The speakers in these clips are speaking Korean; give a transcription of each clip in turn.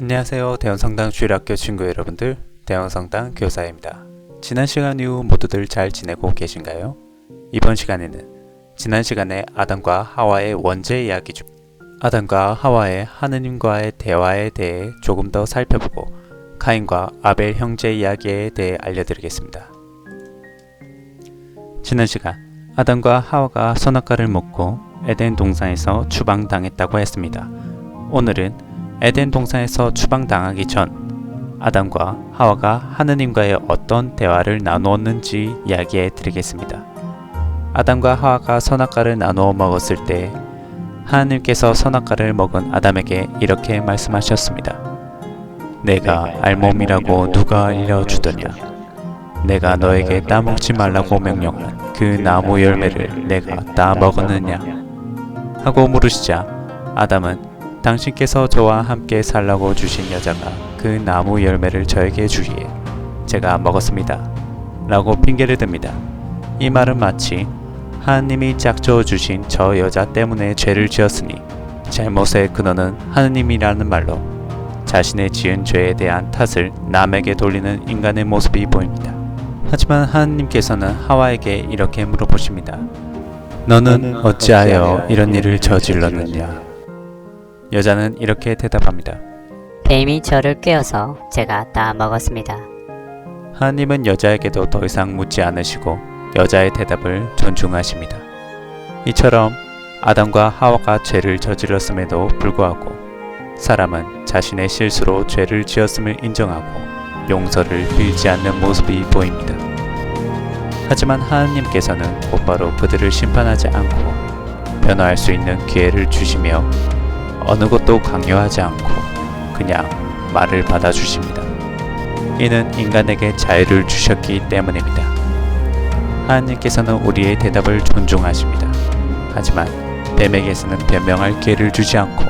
안녕하세요. 대원성당 주일학교 친구 여러분들, 대원성당 교사입니다. 지난 시간 이후 모두들 잘 지내고 계신가요? 이번 시간에는 지난 시간에 아담과 하와의 원죄 이야기 중 아담과 하와의 하느님과의 대화에 대해 조금 더 살펴보고 카인과 아벨 형제 이야기에 대해 알려드리겠습니다. 지난 시간 아담과 하와가 선악과를 먹고 에덴 동산에서 추방당했다고 했습니다. 오늘은 에덴 동산에서 추방당하기 전 아담과 하와가 하느님과의 어떤 대화를 나누었는지 이야기해 드리겠습니다. 아담과 하와가 선악과를 나누어 먹었을 때 하느님께서 선악과를 먹은 아담에게 이렇게 말씀하셨습니다. 내가 알몸이라고 누가 알려주더냐? 내가 너에게 따먹지 말라고 명령한 그 나무 열매를 내가 따 먹었느냐? 하고 물으시자 아담은 당신께서 저와 함께 살라고 주신 여자가 그 나무 열매를 저에게 주기에 제가 먹었습니다. 라고 핑계를 듭니다. 이 말은 마치 하느님이 짝지어 주신 저 여자 때문에 죄를 지었으니 잘못의 근원은 하느님이라는 말로 자신의 지은 죄에 대한 탓을 남에게 돌리는 인간의 모습이 보입니다. 하지만 하느님께서는 하와에게 이렇게 물어보십니다. 너는 어찌하여 이런 일을 저질렀느냐? 여자는 이렇게 대답합니다. 뱀이 저를 꿰어서 제가 따 먹었습니다. 하느님은 여자에게도 더 이상 묻지 않으시고 여자의 대답을 존중하십니다. 이처럼 아담과 하와가 죄를 저질렀음에도 불구하고 사람은 자신의 실수로 죄를 지었음을 인정하고 용서를 빌지 않는 모습이 보입니다. 하지만 하느님께서는 곧바로 그들을 심판하지 않고 변화할 수 있는 기회를 주시며 어느 것도 강요하지 않고 그냥 말을 받아주십니다. 이는 인간에게 자유를 주셨기 때문입니다. 하느님께서는 우리의 대답을 존중하십니다. 하지만 뱀에게서는 변명할 기회를 주지 않고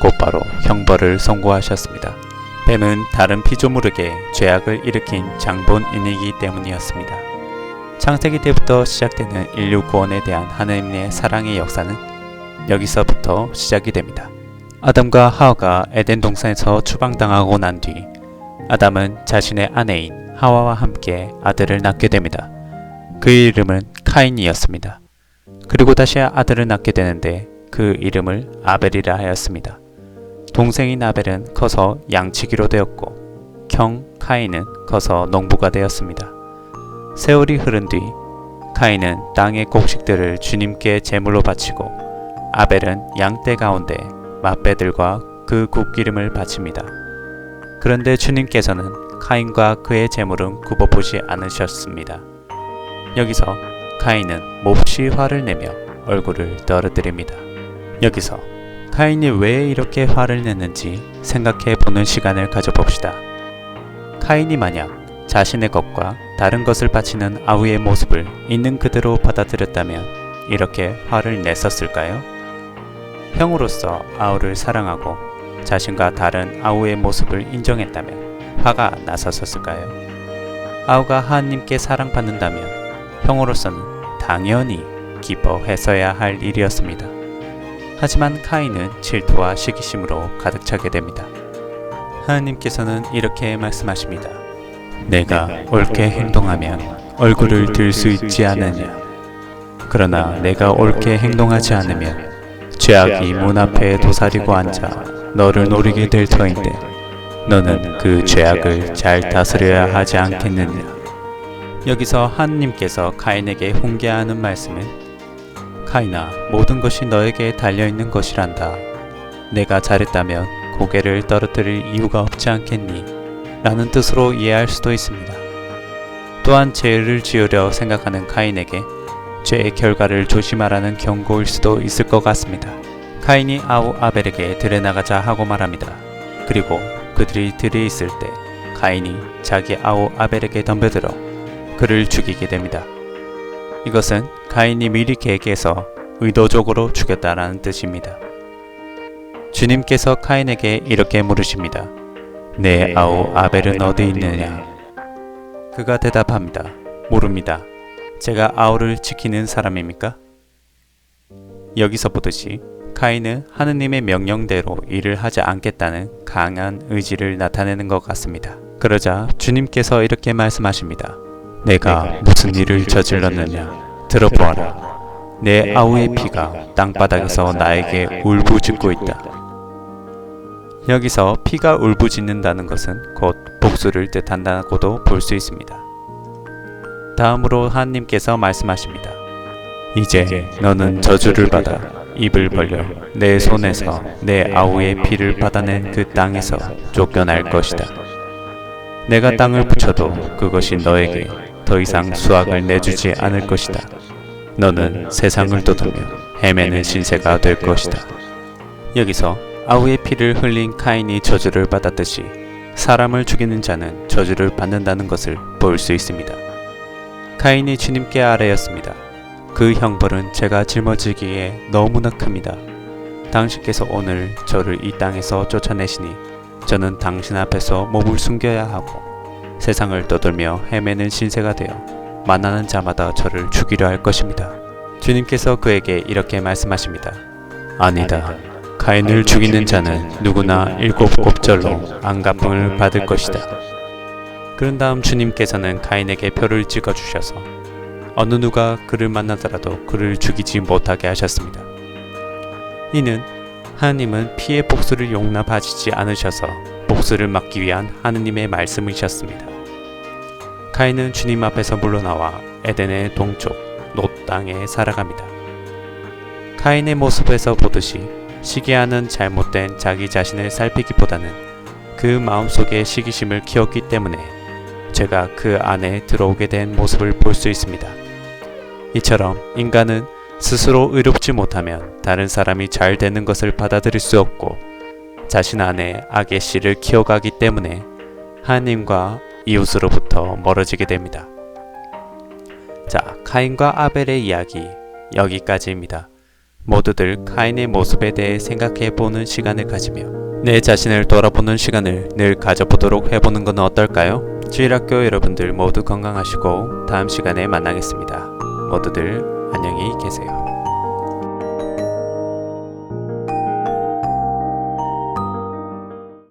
곧바로 형벌을 선고하셨습니다. 뱀은 다른 피조물에게 죄악을 일으킨 장본인이기 때문이었습니다. 창세기 때부터 시작되는 인류 구원에 대한 하느님의 사랑의 역사는 여기서부터 시작이 됩니다. 아담과 하와가 에덴 동산에서 추방당하고 난 뒤 아담은 자신의 아내인 하와와 함께 아들을 낳게 됩니다. 그의 이름은 카인이었습니다. 그리고 다시 아들을 낳게 되는데 그 이름을 아벨이라 하였습니다. 동생인 아벨은 커서 양치기로 되었고 형 카인은 커서 농부가 되었습니다. 세월이 흐른 뒤 카인은 땅의 곡식들을 주님께 제물로 바치고 아벨은 양떼 가운데 맏배들과 그 굿기름을 바칩니다. 그런데 주님께서는 카인과 그의 제물은 굽어보지 않으셨습니다. 여기서 카인은 몹시 화를 내며 얼굴을 떨어뜨립니다. 여기서 카인이 왜 이렇게 화를 냈는지 생각해 보는 시간을 가져봅시다. 카인이 만약 자신의 것과 다른 것을 바치는 아우의 모습을 있는 그대로 받아들였다면 이렇게 화를 냈었을까요? 형으로서 아우를 사랑하고 자신과 다른 아우의 모습을 인정했다면 화가 나섰을까요? 아우가 하느님께 사랑받는다면 형으로서는 당연히 기뻐했어야 할 일이었습니다. 하지만 카인은 질투와 시기심으로 가득 차게 됩니다. 하느님께서는 이렇게 말씀하십니다. 내가 옳게 행동하면 얼굴을 들 수 있지 않느냐? 그러나 내가 옳게 행동하지 않으면 죄악이 문 앞에 도사리고 앉아 너를 노리게 될 터인데 너는 그 죄악을 잘 다스려야 하지 않겠느냐? 여기서 하느님께서 카인에게 훈계하는 말씀은 카인아, 모든 것이 너에게 달려있는 것이란다. 내가 잘했다면 고개를 떨어뜨릴 이유가 없지 않겠니? 라는 뜻으로 이해할 수도 있습니다. 또한 죄를 지으려 생각하는 카인에게 죄의 결과를 조심하라는 경고일 수도 있을 것 같습니다. 카인이 아우 아벨에게 들에 나가자 하고 말합니다. 그리고 그들이 들에 있을 때 카인이 자기 아우 아벨에게 덤벼들어 그를 죽이게 됩니다. 이것은 카인이 미리 계획해서 의도적으로 죽였다라는 뜻입니다. 주님께서 카인에게 이렇게 물으십니다. 내 아우 아벨은 어디 있느냐? 그가 대답합니다. 모릅니다. 제가 아우를 지키는 사람입니까? 여기서 보듯이 카인은 하느님의 명령대로 일을 하지 않겠다는 강한 의지를 나타내는 것 같습니다. 그러자 주님께서 이렇게 말씀하십니다. 내가 무슨 일을 저질렀느냐? 들어보아라. 내 아우의 피가 땅바닥에서 나에게 울부짖고 있다. 여기서 피가 울부짖는다는 것은 곧 복수를 뜻한다고도 볼 수 있습니다. 다음으로 하나님께서 말씀하십니다. 이제 너는 저주를 받아 입을 벌려 내 손에서 내 아우의 피를 받아낸 그 땅에서 쫓겨날 것이다. 내가 땅을 붙여도 그것이 너에게 더 이상 수확을 내주지 않을 것이다. 너는 세상을 떠돌며 헤매는 신세가 될 것이다. 여기서 아우의 피를 흘린 카인이 저주를 받았듯이 사람을 죽이는 자는 저주를 받는다는 것을 볼 수 있습니다. 카인이 주님께 아뢰었습니다. 그 형벌은 제가 짊어지기에 너무나 큽니다. 당신께서 오늘 저를 이 땅에서 쫓아내시니 저는 당신 앞에서 몸을 숨겨야 하고 세상을 떠돌며 헤매는 신세가 되어 만나는 자마다 저를 죽이려 할 것입니다. 주님께서 그에게 이렇게 말씀하십니다. 아니다. 카인을 죽이는 자는 누구나 7곱절로 안갚음을 받을 것이다. 그런 다음 주님께서는 카인에게 표를 찍어주셔서 어느 누가 그를 만나더라도 그를 죽이지 못하게 하셨습니다. 이는 하나님은 피의 복수를 용납하시지 않으셔서 복수를 막기 위한 하느님의 말씀이셨습니다. 카인은 주님 앞에서 물러나와 에덴의 동쪽 놋 땅에 살아갑니다. 카인의 모습에서 보듯이 시기하는 잘못된 자기 자신을 살피기보다는 그 마음속에 시기심을 키웠기 때문에 제가 그 안에 들어오게 된 모습을 볼 수 있습니다. 이처럼 인간은 스스로 의롭지 못하면 다른 사람이 잘 되는 것을 받아들일 수 없고 자신 안에 악의 씨를 키워가기 때문에 하나님과 이웃으로부터 멀어지게 됩니다. 자, 카인과 아벨의 이야기 여기까지입니다. 모두들 카인의 모습에 대해 생각해보는 시간을 가지며 내 자신을 돌아보는 시간을 늘 가져보도록 해보는 건 어떨까요? 주일학교 여러분들 모두 건강하시고 다음 시간에 만나겠습니다. 모두들 안녕히 계세요.